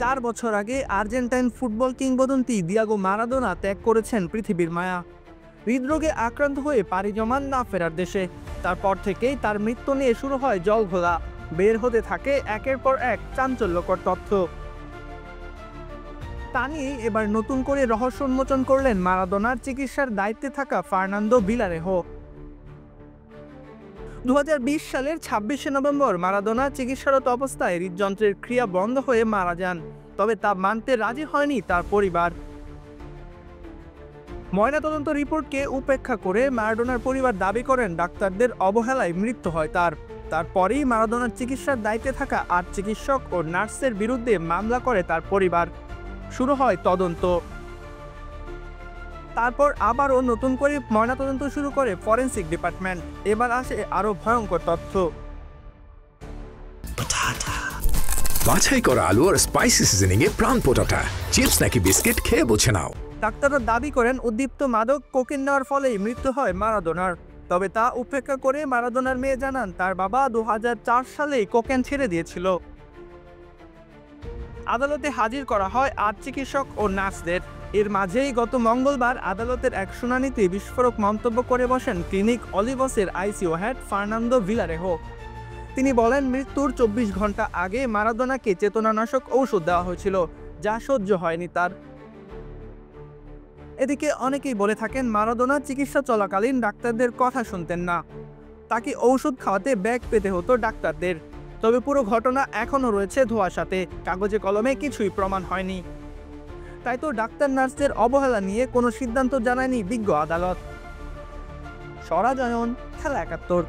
4 বছর আগে Argentine football কিংবদন্তি দিয়াগো মারাদোনা ত্যাগ করেছেন পৃথিবীর মায়া। হৃদরোগে আক্রান্ত হয়ে পাড়ি জমান না ফেরার দেশে। তারপর থেকেই তার মৃত্যু নিয়ে শুরু হয় জলঘোলা। বের হতে থাকে একের পর এক চাঞ্চল্যকর তথ্য। তা নিয়ে এবার নতুন করে রহস্য উন্মোচন করলেন মারাদোনার চিকিৎসার দায়িত্বে থাকা ফার্নান্দো ভিলারেহো। 2020 সালের 26শে নভেম্বর মারাদোনা চিকিৎসারত অবস্থায় হৃদযন্ত্রের ক্রিয়া বন্ধ হয়ে মারা যান। তবে তা মানতে রাজি হয়নি তার পরিবার। ময়নাতদন্ত রিপোর্টকে উপেক্ষা করে মারাদোনার পরিবার দাবি করেন ডাক্তারদের অবহেলায় মৃত্যু হয় তার। তারপরেই মারাদোনার চিকিৎসার দায়িত্বে থাকা 8 চিকিৎসক ও নার্সের বিরুদ্ধে মামলা করে তার পরিবার। শুরু হয় তদন্ত। তারপর আবারও নতুন করে ময়নাতদন্ত শুরু করে ফরেনসিক ডিপার্টমেন্ট। এবার আসে আরো ভয়ঙ্কর তথ্য। বাছাই করা আলু আর স্পাইসি সিজনিং এ প্রাণ পোটাটা চিপস নাকি বিস্কিট খেয়ে বুঝে নাও। ডাক্তাররা দাবি করেন উদ্দীপ্ত মাদক কোকেন নেওয়ার ফলেই মৃত্যু হয় মারাদোনার। তবে তা উপেক্ষা করে মারাদোনার মেয়ে জানান তার বাবা 2004 সালেই কোকেন ছেড়ে দিয়েছিল। আদালতে হাজির করা হয় 8 চিকিৎসক ও নার্সদের। এর মাঝেই গত মঙ্গলবার আদালতের এক শুনানিতে বিস্ফোরক মন্তব্য করে বসেন ক্লিনিক অলিভসের আইসিইউ হেড ফার্নান্দো ভিলারেহো। তিনি বলেন, মৃত্যুর 24 ঘন্টা আগে মারাদোনাকে চেতনানাশক ঔষধ দেওয়া হয়েছিল, যা সহ্য হয়নি তার। এদিকে অনেকেই বলে থাকেন মারাদোনা চিকিৎসা চলাকালীন ডাক্তারদের কথা শুনতেন না। তাকে ঔষধ খাওয়াতে ব্যাগ পেতে হতো ডাক্তারদের। তবে পুরো ঘটনা এখনও রয়েছে ধোঁয়াশাতে, কাগজে কলমে কিছুই প্রমাণ হয়নি। তাই তো ডাক্তার নার্সদের অবহেলা নিয়ে কোনো সিদ্ধান্ত জানায়নি বিজ্ঞ আদালত। সরাজয়ন, খেলা 71।